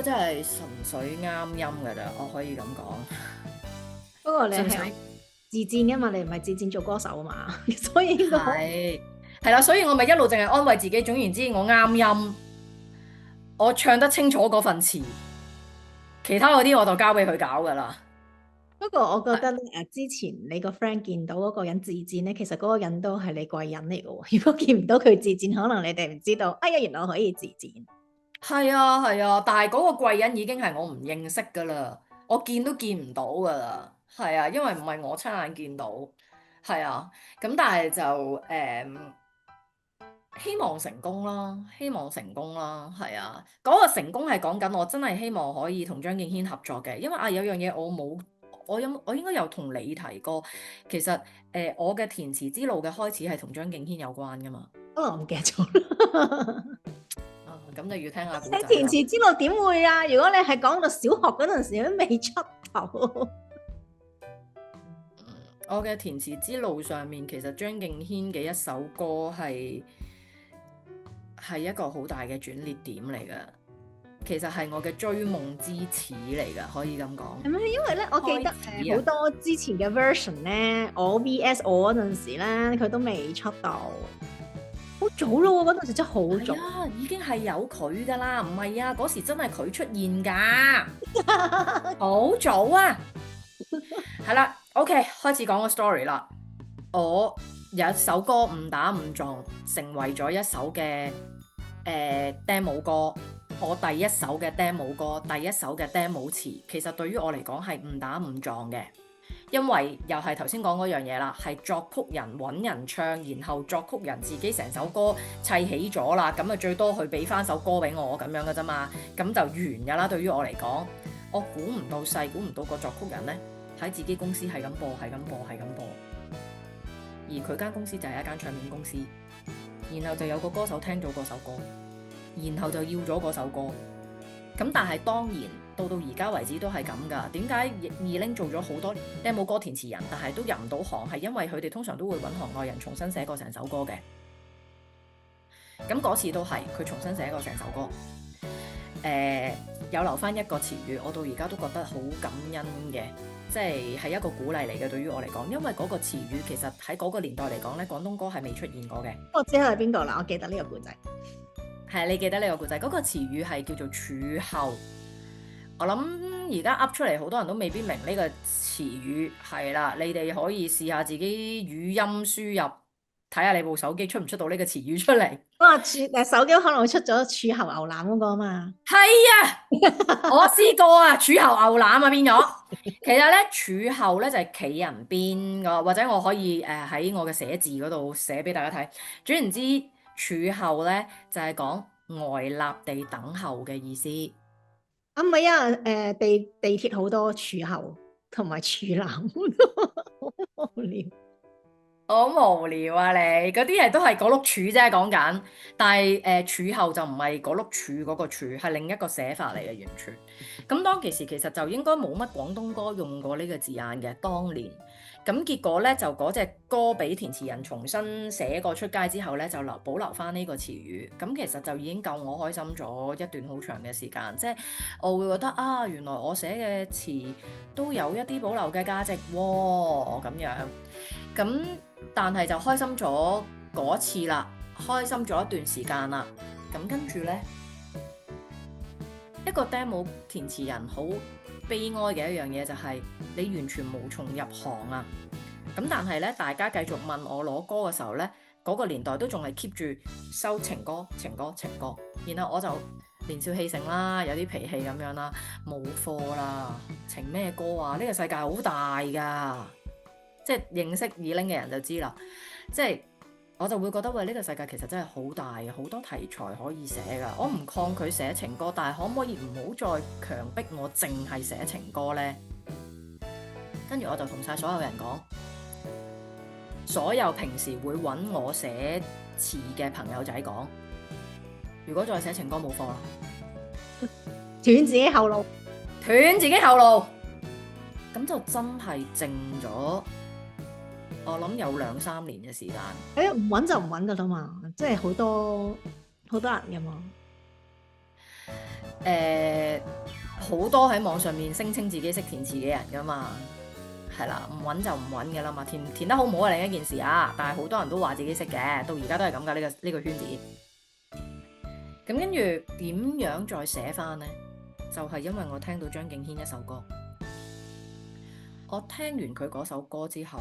真係純粹啱音㗎咋，我可以咁講。不過你係自薦㗎嘛，你唔係自薦做歌手啊嘛，所以應該係啦，所以我咪一路淨係安慰自己，總言之我啱音。我唱得清楚嗰份詞，其他嗰啲我就交俾佢搞噶啦。不過我覺得咧，之前你個 friend 見到嗰個人自薦咧，其實嗰個人都係你貴人嚟嘅喎。如果見唔到佢自薦，可能你哋唔知道，哎呀，原來我可以自薦。係啊，但係嗰個貴人已經係我唔認識噶啦，我見都見唔到噶啦。係啊，因為唔係我親眼見到。係啊，咁但係就希望成功啦，係啊，嗰個成功係講緊我真係希望可以同張敬軒合作嘅，因為有樣嘢我冇，我應該有同你提過，其實我嘅填詞之路嘅開始係同張敬軒有關噶嘛。我唔記得咗啦。咁就要聽下古仔啦。你填詞之路點會啊？如果你係講到小學嗰陣時都未出頭。我嘅填詞之路上面，其實張敬軒嘅一首歌係一個好大嘅轉捩點嚟㗎，其實係我嘅追夢之始嚟㗎，可以咁講。係咪？因為咧，我記得好多之前嘅 version 咧，我 VS 我嗰陣時咧，佢都未出到，好早咯喎！嗰陣時真係好早。啊，已經係有佢㗎啦，唔係啊，嗰時真係佢出現㗎，好早啊。係啦，OK，開始講個 story 啦。我有一首歌誤打誤撞，成為咗一首嘅demo 歌，我第一首嘅 demo 歌，第一首嘅 demo 詞，其實對於我嚟講係誤打誤撞嘅，因為又係頭先講嗰樣嘢啦，係作曲人揾人唱，然後作曲人自己成首歌砌起咗啦，咁啊最多佢俾翻首歌俾我咁樣嘅啫嘛，咁就完㗎啦。對於我嚟講，我估唔到個作曲人呢，喺自己公司係咁播，而佢間公司就係一間唱片公司。然後就有個歌手聽咗嗰首歌，然後就要咗嗰首歌。咁但係當然到而家為止都係咁㗎。點解二拎做咗好多 demo 歌填詞人，但係都入唔到行？係因為佢哋通常都會揾行內人重新寫過成首歌嘅。咁嗰次都係佢重新寫過成首歌。有留翻一個詞語，我到而家都覺得好感恩嘅，即係一個鼓勵嚟嘅。對於我嚟講，因為嗰個詞語其實喺嗰個年代嚟講咧，廣東歌係未出現過嘅。我知係邊個啦，我記得呢個故仔。係，你記得呢個故仔？嗰個詞語係叫做柱後。我諗而家噏出嚟，好多人都未必明呢個詞語。係啦，你哋可以試下自己語音輸入。睇下你部手機出唔出到呢個詞語出嚟？手機可能會出咗柱侯牛腩嗰個嘛。係啊，我試過啊，柱侯牛腩啊變咗。其實咧，柱後咧就係企人邊個，或者我可以喺我嘅寫字嗰度寫俾大家睇。總言之，柱後咧就係講呆立地等候嘅意思。啊唔係啊，地鐵好多柱後同埋柱男，好無聊。好無聊啊！你嗰啲都係嗰碌柱啫，講緊。但係柱後就唔係嗰碌柱嗰個柱，係另一個寫法嚟嘅完全。咁當其時其實就應該冇乜廣東歌用過呢個字眼嘅當年。咁結果咧就嗰隻歌俾填詞人重新寫過出街之後咧，就保留翻呢個詞語。咁其實就已經夠我開心咗一段好長嘅時間。即係我會覺得啊，原來我寫嘅詞都有一啲保留嘅價值喎，咁樣。咁但係就開心咗嗰次啦，開心咗一段時間啦。咁跟住呢，一個 demo 填詞人好悲哀嘅一樣嘢就係你完全無從入行啊。咁但係呢，大家繼續問我攞歌嘅時候呢，嗰個年代都仲係 keep 住收情歌。然後我就年少氣盛啦，有啲脾氣咁樣啦，冇貨啦，情咩歌啊？呢個世界好大㗎，即係認識耳鈴嘅人就知啦。即係我就會覺得喂，呢個世界其實真係好大嘅，好多題材可以寫㗎。我唔抗拒寫情歌，但係可唔可以唔好再強迫我淨係寫情歌呢？跟住我就同晒所有人講，所有平時會揾我寫詞嘅朋友仔講，如果再寫情歌冇貨啦，斷自己後路，斷自己後路，咁就真係靜咗。我諗有2-3年嘅時間。唔揾就唔揾噶啦嘛，即係好多人噶嘛。好多喺網上面聲稱自己識填詞嘅人噶嘛，係啦，唔揾就唔揾嘅啦嘛，填得好唔好係另一件事啊。但係好多人都話自己識嘅，到而家都係咁噶呢個圈子。咁跟住點樣再寫翻呢？就係因為我聽到張敬軒一首歌，我聽完佢嗰首歌之後，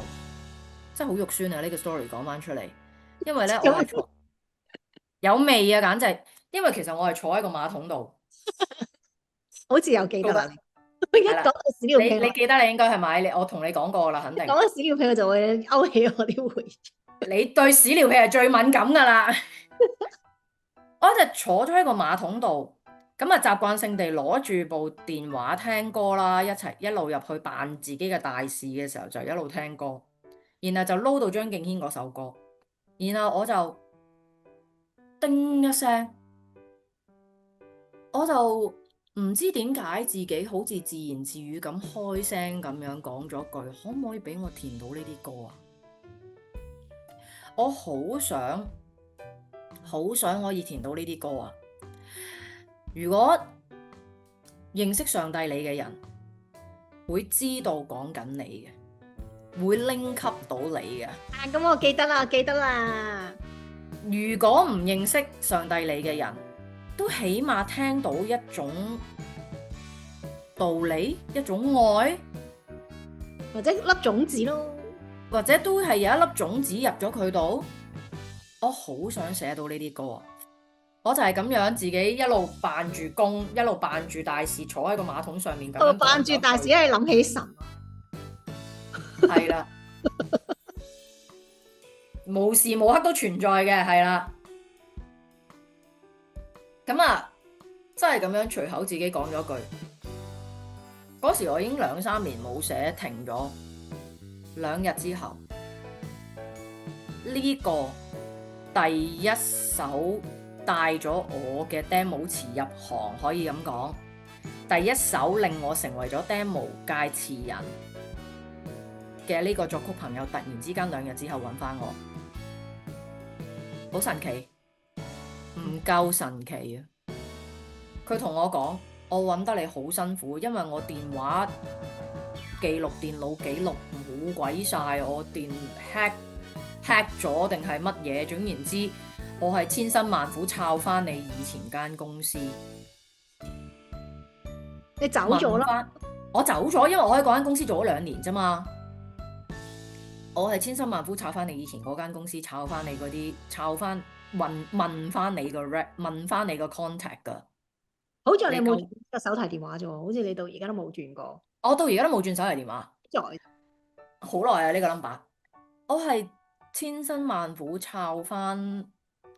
真係好肉酸啊！呢個 story 講翻出嚟，因為咧我係坐有味啊，簡直。因為其實我係坐喺個馬桶度，好似有記得啦。一講到屎尿屁，你記得你應該係咪？我同你講過啦，肯定。講到屎尿屁，我就會勾起我啲回憶。你對屎尿屁係最敏感噶啦。我就坐咗喺個馬桶度，咁啊習慣性地攞住部電話聽歌啦，一路入去辦自己嘅大事嘅時候就一路聽歌，然後就撈到張敬軒嗰首歌，然後我就叮一聲，我就唔知點解自己好似自言自語咁開聲咁樣講咗句，可唔可以俾我填到呢啲歌啊？我好想可以填到呢啲歌啊！如果認識上帝你嘅人會知道講緊你嘅，會拎級到你嘅。咁我記得啦。如果唔認識上帝你嘅人，都起碼聽到一種道理，一種愛，或者粒種子咯，或者都係有一粒種子入咗佢度。我好想寫到呢啲歌啊！我就係咁樣自己一路扮住工，一路扮住大事，坐喺個馬桶上面咁樣扮住大事，因為諗起神。係啦，無時無刻都存在嘅，係啦。咁啊，真係咁樣隨口自己講咗句。嗰時我已經2-3年冇寫，停咗2日之後，呢個第一首帶咗我嘅 demo 詞入行，可以咁講，第一首令我成為咗 demo 界詞人嘅呢個作曲朋友，突然之間2日之後揾翻我，好神奇，唔夠神奇啊！佢同我講，我揾得你好辛苦，因為我電話記錄、電腦記錄冇鬼晒，我電 hack 咗定係乜嘢？總言之，我係千辛萬苦抄翻你以前間公司。你走咗啦？我走咗，因為我喺嗰間公司做咗2年啫嘛。我係千辛萬苦抄翻你以前嗰間公司，抄翻你嗰啲，抄翻問翻你個 rap， 問翻你個 contact 噶。好在你冇轉個手提電話啫喎，好似你到而家都冇轉過。我到而家都冇轉手提電話。好耐啊呢個 number。我係千辛萬苦抄翻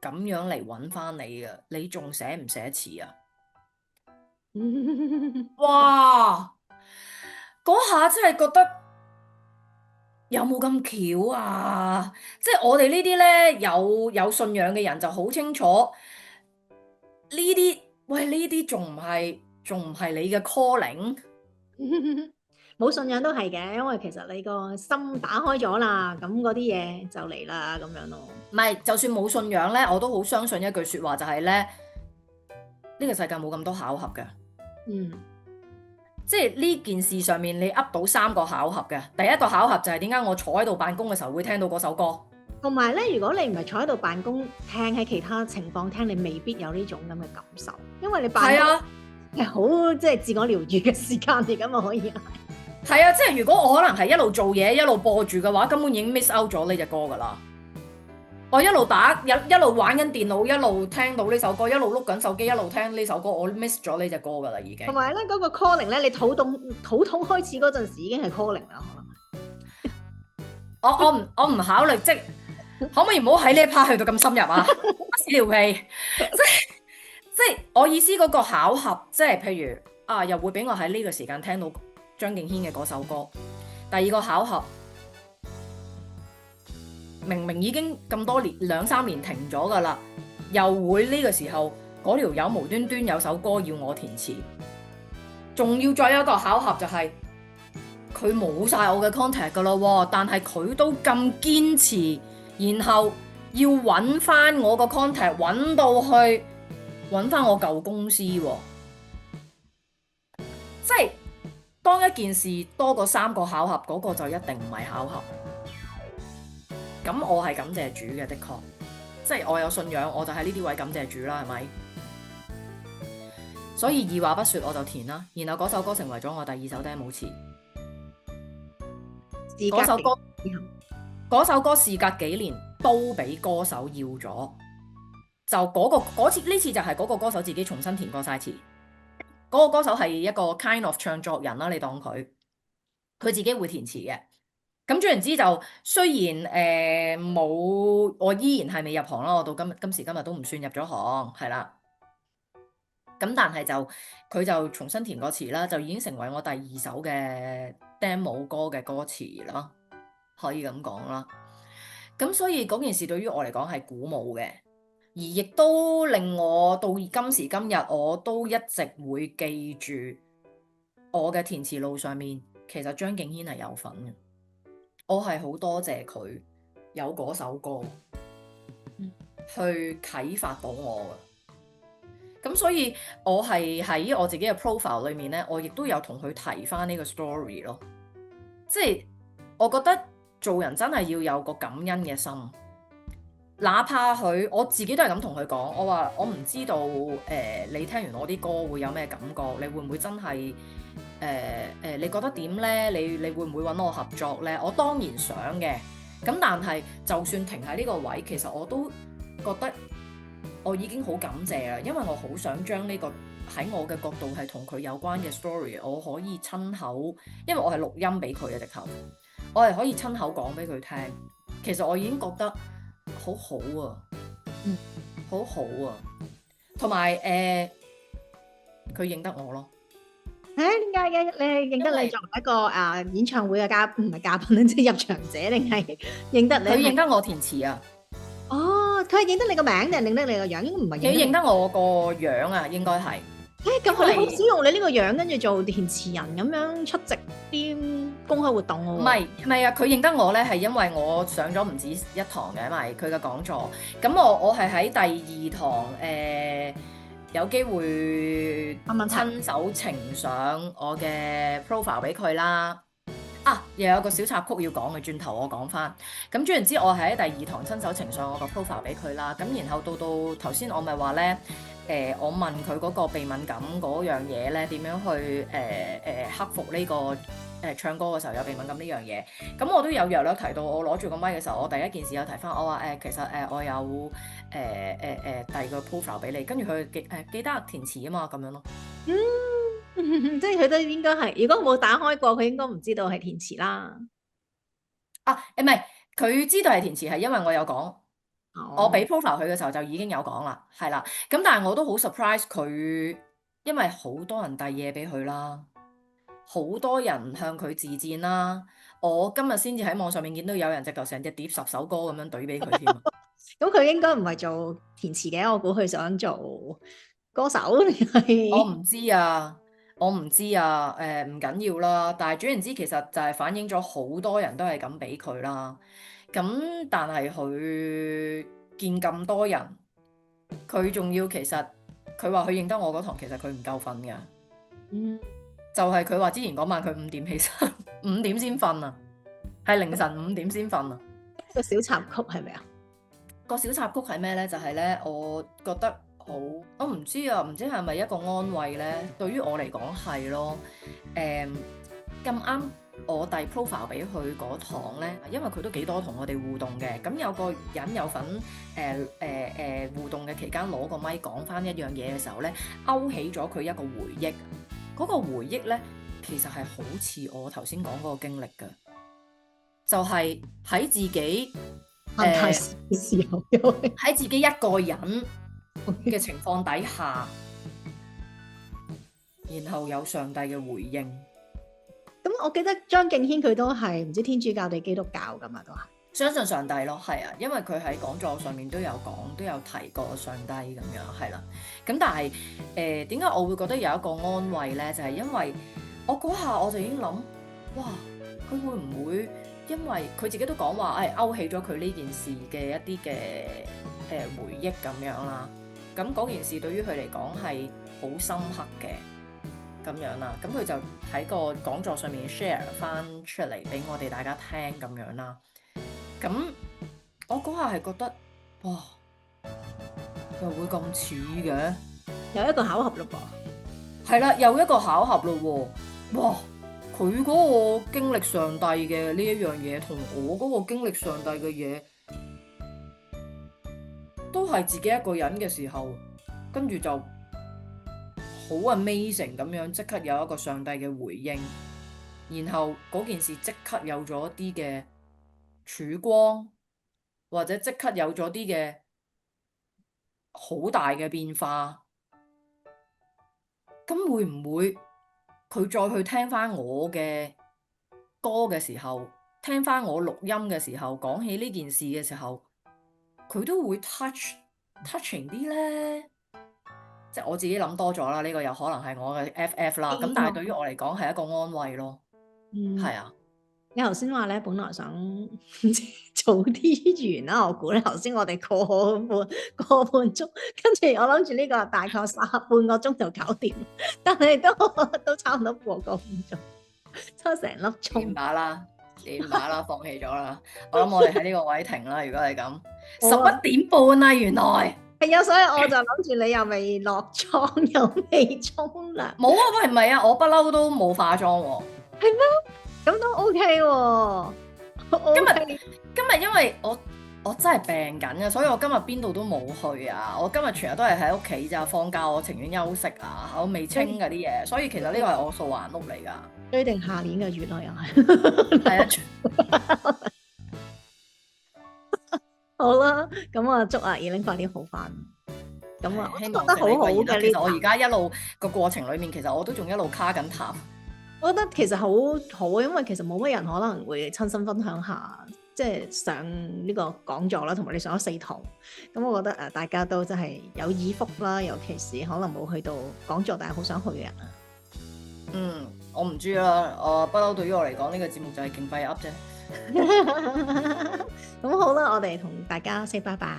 咁樣嚟揾翻你嘅，你仲寫唔寫詞啊？哇！嗰下真係覺得有冇咁巧啊？即係我哋呢啲呢，有信仰嘅人就好清楚呢啲。喂，呢啲仲唔係你嘅 calling？ 冇信仰都係嘅，因為其實你個心打開咗啦，咁嗰啲嘢就嚟啦，咁樣咯。唔係，就算冇信仰呢，我都好相信一句說話，就係呢，呢個世界冇咁多巧合嘅。即係呢件事上面，你噏到3個巧合嘅。第一個巧合就係點解我坐喺度辦公嘅時候會聽到嗰首歌。同埋咧，如果你唔係坐喺度辦公，聽喺其他情況聽，你未必有呢種咁嘅感受，因為你辦公係好即係自我療愈嘅時間嚟㗎嘛，可以係啊，即係如果我可能係一路做嘢一路播住嘅話，根本已經 miss out 咗呢隻歌㗎啦。我一路一路玩緊電腦，一路聽到呢首歌，一路碌緊手機，一路聽呢首歌，我 miss 咗呢隻歌㗎啦已經。同埋咧嗰個 calling 咧，你肚痛開始嗰陣時已經係 calling 啦，可能。我唔考慮，即係可唔可以唔好喺呢一 part 去到咁深入啊？屎尿屁，即係我意思嗰個巧合，即係譬如啊，又會俾我喺呢個時間聽到張敬軒嘅嗰首歌。第二個巧合，明明已經咁多年2-3年停咗㗎啦，又會呢個時候嗰條友無端端有首歌要我填詞，仲要再有一個巧合就係、佢冇晒我嘅 contact 㗎咯，但係佢都咁堅持，然後要揾翻我個 contact，揾到去揾翻我舊公司喎，即係當一件事多過3個巧合，嗰個就一定唔係巧合。咁我係感謝主嘅，的確，即係我有信仰，我就喺呢啲位感謝主啦，係咪？所以二話不說我就填啦，然後嗰首歌成為咗我第2首 demo 詞。嗰首歌事隔幾年都俾歌手要咗，就嗰次呢次就係嗰個歌手自己重新填過晒詞。嗰個歌手係一個 kind of 唱作人啦，你當佢自己會填詞嘅。咁總言之就雖然冇，我依然係未入行啦，我到今時今日都唔算入咗行，係啦。咁但係就佢就重新填過詞啦，就已經成為我第2首嘅 demo 歌嘅歌詞啦，可以咁講啦。咁所以嗰件事對於我嚟講係鼓舞嘅，而亦都令我到今時今日我都一直會記住我嘅填詞路上面，其實張敬軒係有份嘅。我係好多謝佢有嗰首歌去啟發到我嘅。咁所以我係喺我自己嘅 profile 裏面咧，我亦都有同佢提翻呢個 story 咯。即係我覺得做人真係要有個感恩嘅心，哪怕我自己都係咁同佢講，我話我唔知道你聽完我啲歌會有咩感覺，你會唔會真係你覺得點呢？你會唔會揾我合作呢？我當然想嘅，咁但係就算停喺呢個位，其實我都覺得我已經好感謝啦，因為我好想將呢個喺我嘅角度係同佢有關嘅 story，我可以親口，因為我係錄音俾佢嘅直頭，我係可以親口講俾佢聽。其實我已經覺得好好啊，好好啊，同埋佢認得我咯。點解嘅？你係認得你作為一個演唱會嘅唔係嘉賓，即係入場者，定係認得你？佢認得我填詞啊！哦，佢係認得你個名定係認得你個樣？應該唔係。佢認得我個樣啊，應該係。咁佢好少用你呢個樣跟住做填詞人咁樣出席啲公開活動喎。唔係啊，佢認得我咧係因為我上咗唔止一堂嘅，因為佢嘅講座。咁我係喺第2堂有機會親手呈上我嘅 profile 俾佢啦。又有個小插曲要講嘅，轉頭我講翻。咁總言之，我係喺第2堂親手呈上我個 profile 俾佢啦。咁然後到頭先我咪話咧，我問佢嗰個鼻敏感嗰樣嘢咧，點樣去克服呢個唱歌嘅時候有鼻敏感呢樣嘢。咁我都有略略提到，我攞住個咪嘅時候，我第一件事有提翻，我話其實我有第2個 profile 俾你，跟住佢記得填詞啊嘛，咁樣咯。即係佢都應該係，如果冇打開過，佢應該唔知道係填詞啦。唔係，佢知道係填詞係因為我有講，我俾 profile 佢嘅時候就已經有講啦，係啦。咁但係我都好 surprise 佢，因為好多人遞嘢俾佢啦，好多人向佢自薦啦。我今日先至喺網上面見到有人直頭成隻碟10首歌咁樣懟俾佢添。咁佢應該唔係做填詞嘅，我估佢想做歌手定係？我唔知啊，唔緊要啦。但係總言之，其實就係反映咗好多人都係咁俾佢啦。咁但係佢見咁多人，佢仲要其實佢話佢認得我嗰堂，其實佢唔夠瞓嘅。就係佢話之前嗰晚佢5點起身，5點先瞓啊，係凌晨5點先瞓啊。個小插曲係咪啊？個小插曲係咩呢？就係呢，我覺得。我唔知啊，唔知係咪一個安慰呢？對於我嚟講係咯，咁啱我遞 profile 俾佢嗰堂咧，因為佢都幾多同我哋互動嘅，咁有個人有份互動嘅期間攞個咪講翻一樣嘢嘅時候咧，勾起咗佢一個回憶。嗰個回憶咧，其實係好似我頭先講嗰個經歷嘅，就係喺自己嘅時候，喺自己一個人嘅情況底下，然後有上帝嘅回應。咁我記得張敬軒佢都係唔知天主教定基督教噶嘛，都係相信上帝咯，係啊，因為佢喺講座上面都有講，都有提過上帝咁樣，係啦。咁但係點解我會覺得有一個安慰咧？就係因為我嗰下我就已經諗，哇，佢會唔會因為佢自己都講話，勾起咗佢呢件事嘅一啲嘅回憶咁樣啦。咁嗰件事對於佢嚟講係好深刻嘅咁樣啦。咁佢就喺個講座上面 share 翻出嚟俾我哋大家聽咁樣啦。咁我嗰下係覺得，哇，又會咁似嘅，有一個巧合咯噃。係啦，又一個巧合咯喎，哇！佢嗰個經歷上帝嘅呢一樣嘢，同我嗰個經歷上帝嘅嘢，都係自己一個人嘅時候，跟住就好 amazing 咁樣，即刻有一個上帝嘅回應，然後嗰件事即刻有咗啲嘅曙光，或者即刻有咗啲嘅好大嘅變化。咁會唔會佢再去聽翻我嘅歌嘅時候，聽翻我錄音嘅時候，講起呢件事嘅時候，佢都會 touching 啲呢？即係我自己諗多咗啦，呢個有可能係我嘅 FF 啦。咁但係對於我嚟講係一個安慰咯。係啊。你頭先話咧，本來想早啲完啦，我估咧頭先我哋個半鐘，跟住我諗住呢個大概半個鐘就搞掂，但係都差唔多過個半鐘，差成粒鐘。點把啦，放棄咗啦。我諗我哋喺呢個位停啦。如果係咁，11點半啦，原來係啊，所以我就諗住你又未落妝，又未沖涼。冇啊，喂，唔係啊，我不嬲都冇化妝喎。係咩？咁都 OK 喎。今日因為我真係病緊嘅，所以我今日邊度都冇去啊。我今日全日都係喺屋企咋，放假我情願休息啊。我未清嗰啲嘢，所以其實呢個係我素顏屋嚟㗎。追定下年嘅月咯，又係。係啊。好啦，咁啊，祝阿二玲快啲好返。咁啊，希望覺得好好嘅。其實我而家一路個過程裏面，其實我都仲一路卡緊痰。我覺得其實好好，因為其實冇乜人可能會親身分享下，即係上呢個講座啦，同埋你上咗4堂。咁我覺得大家都真係有耳福啦，尤其是可能冇去到講座，但係好想去嘅人啊。我唔知啦，不嬲對於我嚟講，呢個節目就係勁廢噏啫。咁好啦，我哋同大家 say 拜拜。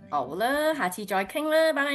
好啦，下次再傾啦，拜拜。